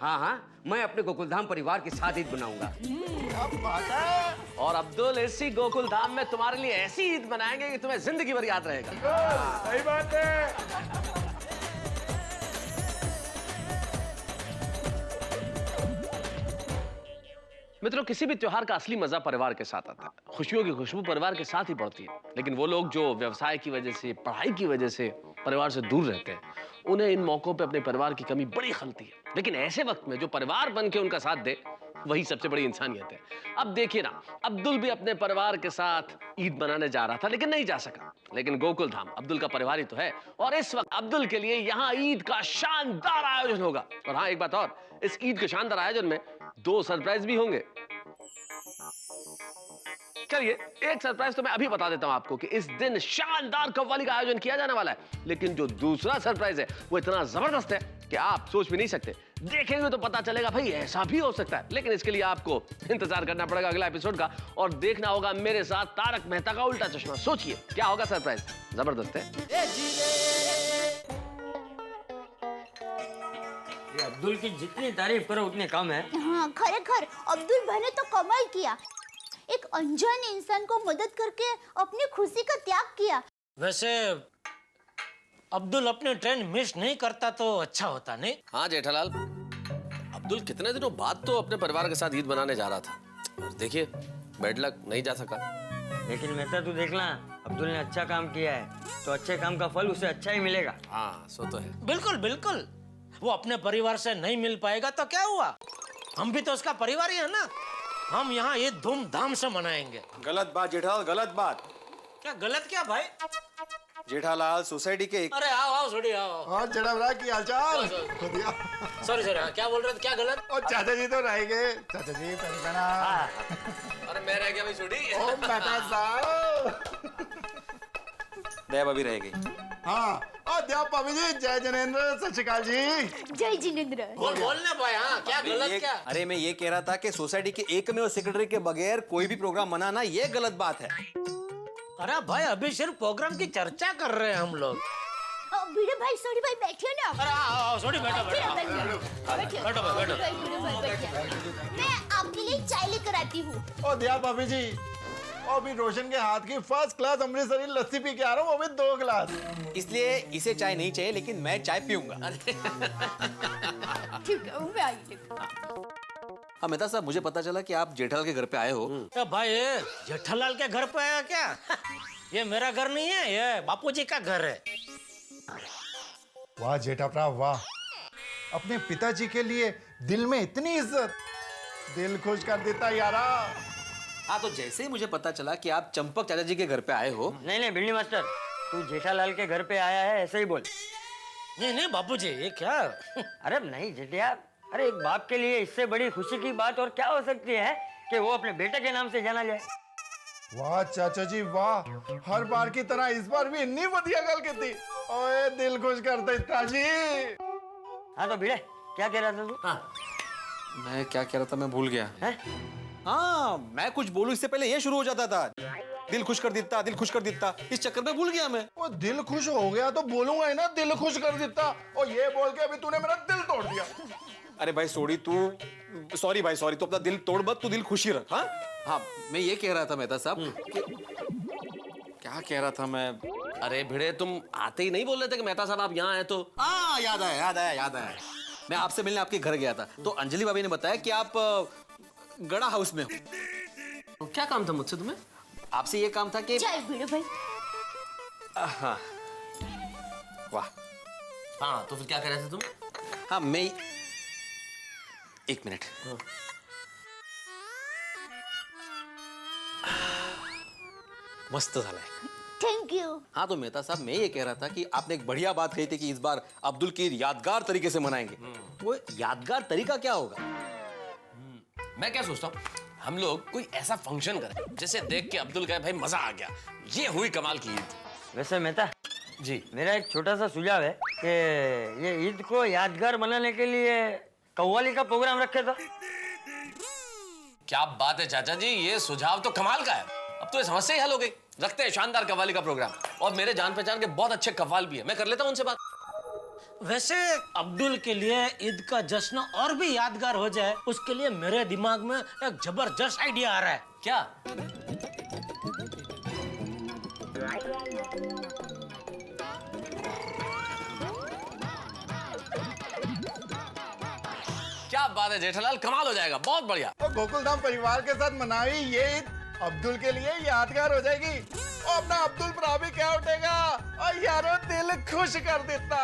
हाँ हाँ, मैं अपने गोकुलधाम परिवार के साथ ईद मनाऊंगा। और अब्दुल, इसी गोकुल धाम में तुम्हारे लिए ऐसी ईद मनाएंगे कि तुम्हें जिंदगी भर याद रहेगा। सही बात है। मित्रों, किसी भी त्योहार का असली मजा परिवार के साथ आता है। खुशियों की खुशबू परिवार के साथ ही बढ़ती है। लेकिन वो लोग जो व्यवसाय की वजह से, पढ़ाई की वजह से परिवार से दूर रहते हैं, उन्हें इन मौकों पे अपने परिवार की कमी बड़ी खलती है। लेकिन ऐसे वक्त में जो परिवार बन के उनका साथ दे, वही सबसे बड़ी इंसानियत है। अब देखिए ना, अब्दुल भी अपने परिवार के साथ ईद मनाने जा रहा था, लेकिन नहीं जा सका। लेकिन गोकुल धाम अब्दुल का परिवार ही तो है, और इस वक्त अब्दुल के लिए यहाँ ईद का शानदार आयोजन होगा। और हाँ, एक बात और, इस ईद के शानदार आयोजन में 2 सरप्राइज भी होंगे। चलिए, एक सरप्राइज तो मैं अभी बता देता हूं आपको कि इस दिन शानदार कव्वाली का आयोजन किया जाने वाला है। लेकिन जो दूसरा सरप्राइज है वो इतना जबरदस्त है कि आप सोच भी नहीं सकते। देखेंगे तो पता चलेगा भाई ऐसा भी हो सकता है। लेकिन इसके लिए आपको इंतजार करना पड़ेगा अगला एपिसोड का, और देखना होगा मेरे साथ तारक मेहता का उल्टा चश्मा। सोचिए क्या होगा सरप्राइज, जबरदस्त है। ये अब्दुल की जितनी तारीफ करो उतनी कम है। हाँ, खरेखर अब्दुल भाई ने तो कमाल किया। एक अनजान इंसान को मदद करके अपनी खुशी का त्याग किया। वैसे अब्दुल अपनी ट्रेन मिस नहीं करता तो अच्छा होता, नहीं? हाँ जेठालाल, अब्दुल कितने दिनों बाद तो अपने परिवार के साथ ईद मनाने जा रहा था, और देखिए बैड लक, नहीं जा सका। लेकिन मेहता तू देखना, अब्दुल ने अच्छा काम किया है तो अच्छे काम का फल उसे अच्छा ही मिलेगा। हाँ, सो तो है। बिल्कुल बिल्कुल। वो अपने परिवार से नहीं मिल पाएगा तो क्या हुआ, हम भी तो उसका परिवार ही है ना। हम यहाँ ये धूमधाम से मनाएंगे। गलत बात जेठालाल, गलत बात। क्या गलत? क्या भाई? जेठालाल, सोसाइटी के अरे आओ आओ, छोड़ी आओ। हाँ जनाब, की हालचाल? सॉरी सॉरी, क्या बोल रहे थे, क्या गलत? और चाचा जी तो रह गए। चाचा जी अरे मैं रह गया भाई, छोड़ी। ओ मेहता साहब। दया भाभी रह गई। हाँ, और दया भाभी जी, जय जनेंद्र, सत श्री अकाल जी। जय जिनेंद्र। बोलने भाई। हाँ, क्या गलत? क्या? अरे मैं ये कह रहा था कि सोसाइटी के एकमेव सेक्रेटरी के बगैर कोई भी प्रोग्राम मनाना ये गलत बात है। अरे भाई, अभी सिर्फ प्रोग्राम की चर्चा कर रहे हैं हम लोग। भिड़े भाई, सोडी भाई बैठिए ना। अरे आओ, छोड़ी बैठो बैठो बैठिए। बैठो बैठो। मैं आपके लिए चाय लेकर आती हूँ। ओ दया भाभी जी, और भी रोशन के हाथ की फर्स्ट क्लास अमृतसरी लस्सी पी के आ रहा हूँ, वो भी 2 गिलास। इसलिए इसे चाय नहीं चाहिए, लेकिन मैं चाय पीऊंगा। ठीक है, मैं आई। हाँ मेहता साहब, मुझे पता चला कि आप जेठालाल के घर पे आए हो। भाई, जेठालाल के घर पे आया क्या? ये मेरा घर नहीं है, ये बापूजी का घर है। वाह जेठा भरा वाह, अपने पिताजी के लिए दिल में इतनी इज्जत, दिल खुश कर देता यारा। हाँ, तो जैसे ही मुझे पता चला कि आप चंपक चाचा जी के घर पे आए हो। नहीं नहीं भिंडी मास्टर, तू जेठालाल के घर पे आया है ऐसे ही बोल। नहीं नहीं बापूजी, ये क्या? अरे नहीं जेठिया, अरे एक बाप के लिए इससे बड़ी खुशी की बात और क्या हो सकती है कि वो अपने बेटे के नाम से जाना जाए। वाह चाचा जी वाह, हर बार की तरह इस बार भी इतनी बढ़िया गल की थी। ओए दिल खुश कर देता जी। हाँ तो भिड़े, क्या कह रहा था तू? हाँ, मैं क्या कह रहा था, मैं भूल गया। है? हाँ, मैं कुछ बोलूं इससे पहले ये शुरू हो जाता था, दिल खुश कर देता, दिल खुश कर देता। इस चक्कर में भूल गया मैं। वो दिल खुश हो गया तो बोलूंगा ही ना, दिल खुश कर देता। और ये बोल के अभी तूने मेरा दिल तोड़ दिया। अरे भाई सॉरी, तू सॉरी भाई सॉरी, तू अपना दिल तोड़ मत, तू दिल खुशी रख। हाँ हाँ, मैं ये कह रहा था मेहता साहब कि क्या कह रहा था मैं। अरे भिड़े, तुम आते ही नहीं बोल रहे थे कि मेहता साहब आप यहाँ आए तो? हाँ, याद आया याद आया याद आया। मैं आपसे मिलने आपके घर गया था, तो अंजलि भाभी ने बताया कि आप गड़ा हाउस में हो। क्या काम था मुझसे तुम्हें? आपसे ये काम था कि चाय भिड़े भाई। हाँ, वाह। हाँ, तो फिर क्या कह रहे थे तुम? हाँ, मैं एक मिनट। मस्त झालाय. Thank you. हाँ तो मेहता साहब मैं ये कह रहा था कि आपने एक बढ़िया बात कही थी कि इस बार अब्दुल की यादगार तरीके से मनाएंगे. वो यादगार तरीका क्या होगा? मैं क्या सोचता हूँ, हम लोग कोई ऐसा फंक्शन करें जिसे देख के अब्दुल कहे भाई मजा आ गया, ये हुई कमाल की ईद. वैसे मेहता जी, मेरा एक छोटा सा सुझाव है कि ये ईद को यादगार बनाने के लिए कव्वाली का प्रोग्राम रखे तो. क्या बात है चाचा जी, ये सुझाव तो कमाल का है. अब तो ये समस्या ही हल हो गई. रखते हैं शानदार कव्वाली का प्रोग्राम. और मेरे जान पहचान के बहुत अच्छे कव्वाल भी है, मैं कर लेता हूँ उनसे बात. वैसे अब्दुल के लिए ईद का जश्न और भी यादगार हो जाए, उसके लिए मेरे दिमाग में एक जबरदस्त आइडिया आ रहा है. क्या? क्या बात है जेठालाल, कमाल हो जाएगा, बहुत बढ़िया. और गोकुलधाम परिवार के साथ मनाई ये ईद अब्दुल के लिए यादगार हो जाएगी. और अपना अब्दुल भरा भी क्या उठेगा और यारो दिल खुश कर देता.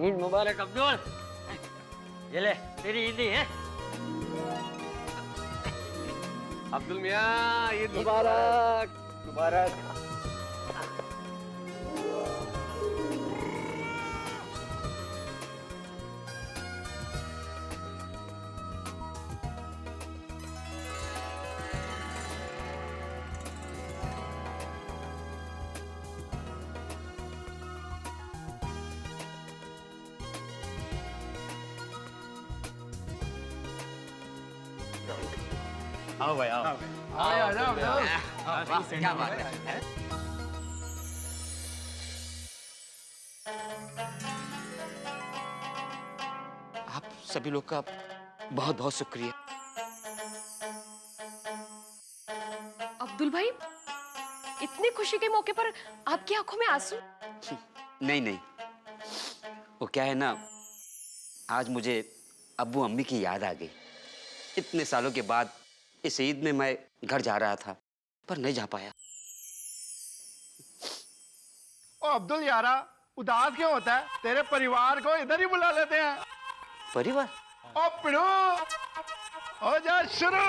ईद मुबारक अब्दुल. ये ले तेरी ईदी है. अब्दुल मियाँ ईद मुबारक. मुबारक. आओ भाई आओ. क्या बात है. आप सभी लोग का बहुत बहुत शुक्रिया. अब्दुल भाई, इतनी खुशी के मौके पर आपकी आंखों में आंसू? नहीं नहीं, वो क्या है ना, आज मुझे अब्बू अम्मी की याद आ गई. इतने सालों के बाद इस ईद में मैं घर जा रहा था पर नहीं जा पाया. ओ अब्दुल यारा, उदास क्यों होता है? तेरे परिवार को इधर ही बुला लेते हैं. परिवार? ओ पिड़ू, हो जा शुरू.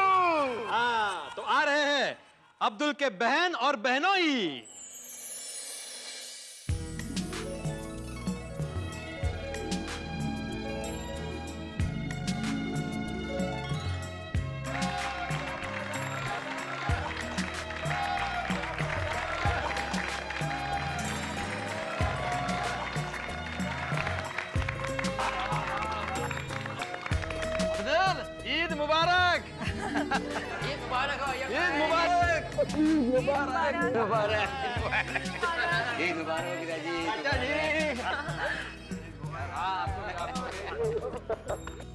हाँ तो आ रहे हैं अब्दुल के बहन और बहनों ही. ईद मुबारक. ईद मुबारक हो. ईद मुबारक. मुबारक मुबारक. ईद मुबारक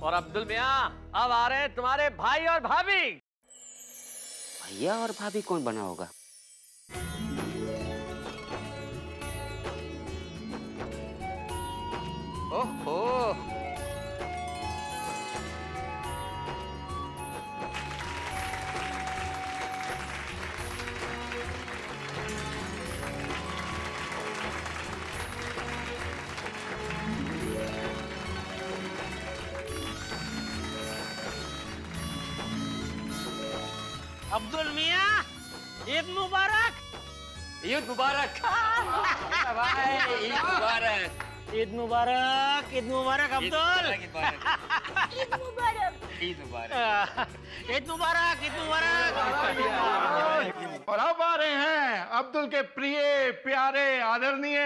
और अब्दुल मियाँ अब आ रहे हैं तुम्हारे भाई और भाभी. भैया और भाभी कौन बना होगा? ओहो, अब्दुल मियाँ ईद मुबारक. ईद मुबारक. ईद मुबारक. ईद मुबारक. ईद मुबारक अब्दुल. ईद मुबारक. ईद मुबारक. ईद मुबारक. ईद मुबारक. और अब आ रहे हैं अब्दुल के प्रिय प्यारे आदरणीय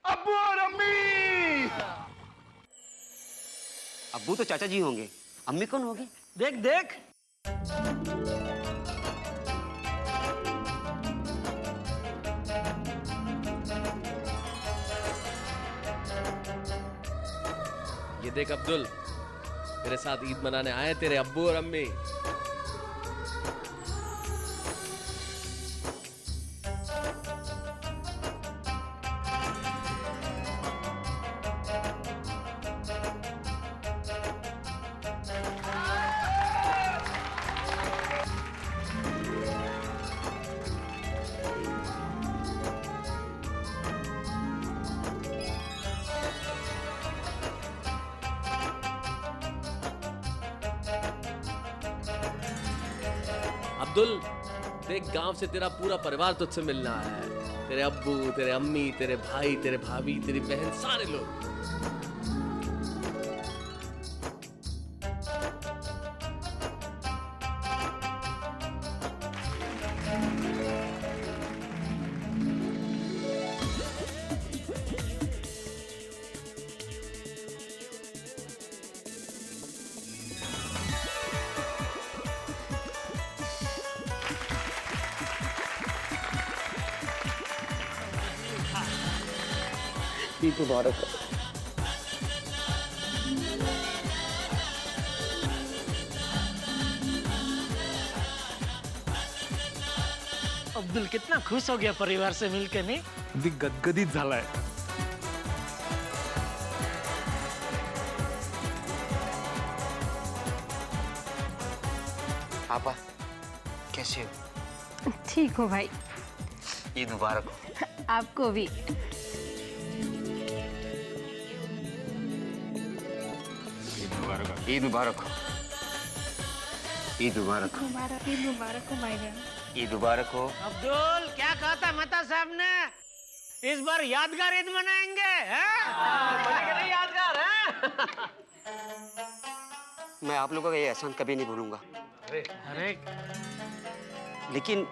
अब्बू और अम्मी. अब्बू तो चाचा जी होंगे, अम्मी कौन होगी? देख देख. ये देख अब्दुल, मेरे साथ ईद मनाने आए तेरे अब्बू और अम्मी। अब्दुल, देख गांव से तेरा पूरा परिवार तुझसे मिलना है। तेरे अब्बू, तेरे अम्मी, तेरे भाई, तेरे भाभी, तेरी बहन, सारे लोग। ईद मुबारक। अब्दुल कितना खुश हो गया परिवार से मिलके, नहीं? अगदी गदगदीत झालाय। आपा कैसे हो? ठीक हो भाई। ईद मुबारक हो। आपको भी। ईद मुबारक हो। ईद मुबारक हो। ईद मुबारक हो भाई जान। ईद मुबारक हो। अब्दुल, क्या कहा था मेहता साहब ने? इस बार यादगार ईद मनाएंगे, हैं? यादगार है। मैं आप लोगों का ये एहसान कभी नहीं भूलूंगा। अरे लेकिन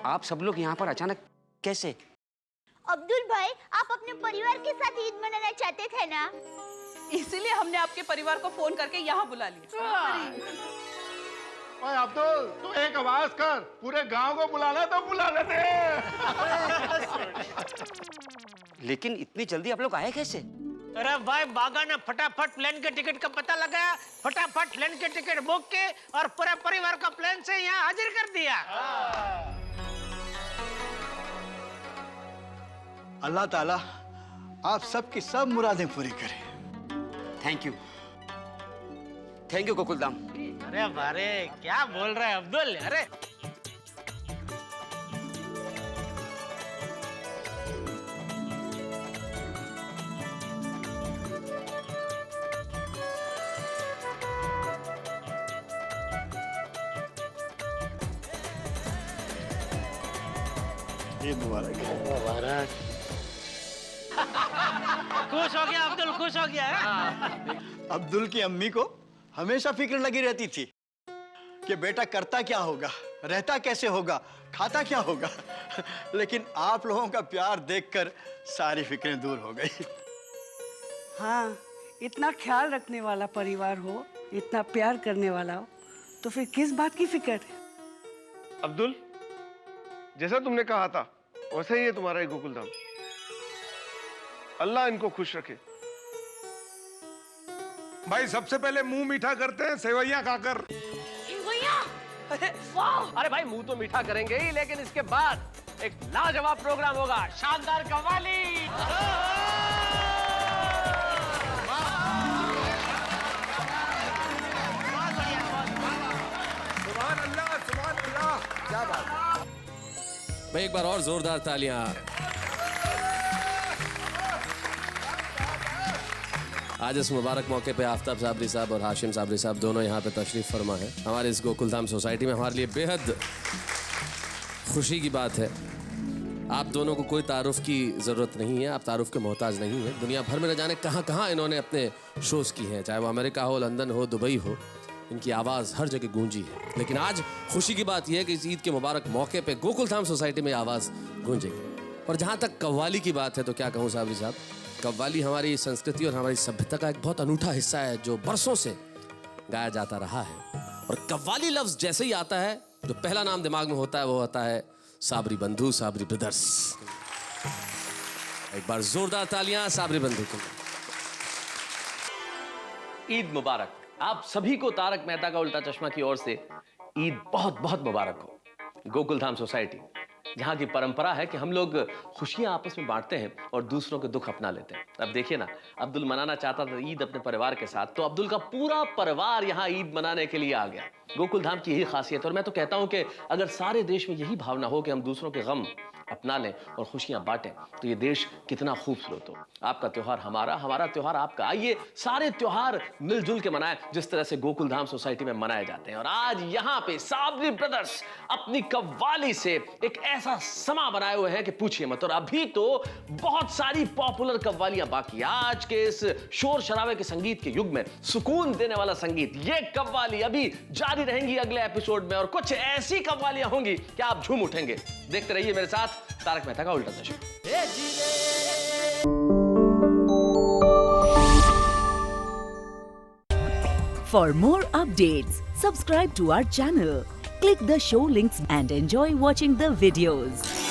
आप सब लोग यहाँ पर अचानक कैसे? अब्दुल भाई, आप अपने परिवार के साथ ईद मनाना चाहते थे ना? इसीलिए हमने आपके परिवार को फोन करके यहाँ बुला लिया। ओए अब्दुल, तू एक आवाज कर, पूरे गांव को बुलाना तो बुला लेते। लेकिन इतनी जल्दी आप लोग आए कैसे? अरे भाई, बागा ने फटाफट प्लेन के टिकट का पता लगाया, फटाफट प्लेन के टिकट बुक के और पूरे परिवार का प्लेन से यहाँ हाजिर कर दिया। अल्लाह ताला आप सबकी सब मुरादें पूरी करे। Thank you Gokuldham. अरे बारे, क्या बोल रहे हैं अब्दुल? अरे ईद मुबारक। मुबारक। खुश हो गया अब्दुल, खुश हो गया है? अब्दुल की अम्मी को हमेशा फिक्र लगी रहती थी कि बेटा करता क्या होगा, रहता कैसे होगा, खाता क्या होगा। लेकिन आप लोगों का प्यार देखकर सारी फिक्रें दूर हो गई। हाँ, इतना ख्याल रखने वाला परिवार हो, इतना प्यार करने वाला हो, तो फिर किस बात की फिक्र? अब्दुल, जैसा तुमने कहा था वैसे ही है तुम्हारा ये गोकुलधाम। अल्लाह इनको खुश रखे। भाई सबसे पहले मुंह मीठा करते हैं सेवैयां खाकर। अरे भाई, मुंह तो मीठा करेंगे ही, लेकिन इसके बाद एक लाजवाब प्रोग्राम होगा, शानदार कव्वाली। सुभान अल्लाह, सुभान अल्लाह, क्या बात। भाई एक बार और जोरदार तालियां। आज इस मुबारक मौके पे आफ्ताब साबरी साहब और हाशिम साबरी साहब दोनों यहाँ पे तशरीफ फरमा है हमारे इस गोकुलधाम सोसाइटी में। हमारे लिए बेहद खुशी की बात है। आप दोनों को कोई तारुफ की ज़रूरत नहीं है, आप तारुफ के मोहताज नहीं हैं। दुनिया भर में न जाने कहाँ कहाँ इन्होंने अपने शोज़ की हैं, चाहे वो अमेरिका हो, लंदन हो, दुबई हो, इनकी आवाज़ हर जगह गूंजी है। लेकिन आज खुशी की बात यह है कि इस ईद के मुबारक मौके पे गोकुलधाम सोसाइटी में आवाज़ गूंजेगी। और जहाँ तक कव्वाली की बात है तो क्या कहूँ साबरी साहब, कव्वाली हमारी संस्कृति और हमारी सभ्यता का एक बहुत अनूठा हिस्सा है जो बरसों से गाया जाता रहा है। और कव्वाली लफ्ज़ जैसे ही आता है, जो पहला नाम दिमाग में होता है वो होता है साबरी बंधु, साबरी ब्रदर्स। एक बार जोरदार तालियां साबरी बंधु के लिए। ईद मुबारक। आप सभी को तारक मेहता का उल्टा चश्मा की ओर से ईद बहुत बहुत मुबारक हो। गोकुलधाम सोसाइटी, जहां की परंपरा है कि हम लोग खुशियां आपस में बांटते हैं और दूसरों के दुख अपना लेते हैं। अब देखिए ना, अब्दुल मनाना चाहता था ईद अपने परिवार के साथ, तो अब्दुल का पूरा परिवार यहां ईद मनाने के लिए आ गया। गोकुलधाम की यही खासियत है और मैं तो कहता हूं कि अगर सारे देश में यही भावना हो कि हम दूसरों के गम अपना लें और खुशियां बांटें, तो ये देश कितना खूबसूरत हो। आपका त्योहार हमारा, हमारा त्योहार आपका। आइए सारे त्योहार मिलजुल के मनाएं जिस तरह से गोकुलधाम सोसाइटी में मनाए जाते हैं। और आज यहाँ पे साबरी ब्रदर्स अपनी कव्वाली से एक ऐसा समा बनाए हुए हैं कि पूछिए मत। और अभी तो बहुत सारी पॉपुलर कव्वालियां बाकी। आज के इस शोर शराबे के संगीत के युग में सुकून देने वाला संगीत, ये कव्वाली अभी जारी रहेंगी अगले एपिसोड में, और कुछ ऐसी कव्वालियां होंगी कि आप झूम उठेंगे। देखते रहिए मेरे साथ तारक मेहता का उल्टा चश्मा। For more updates, subscribe to our channel, click the show links and enjoy watching the videos.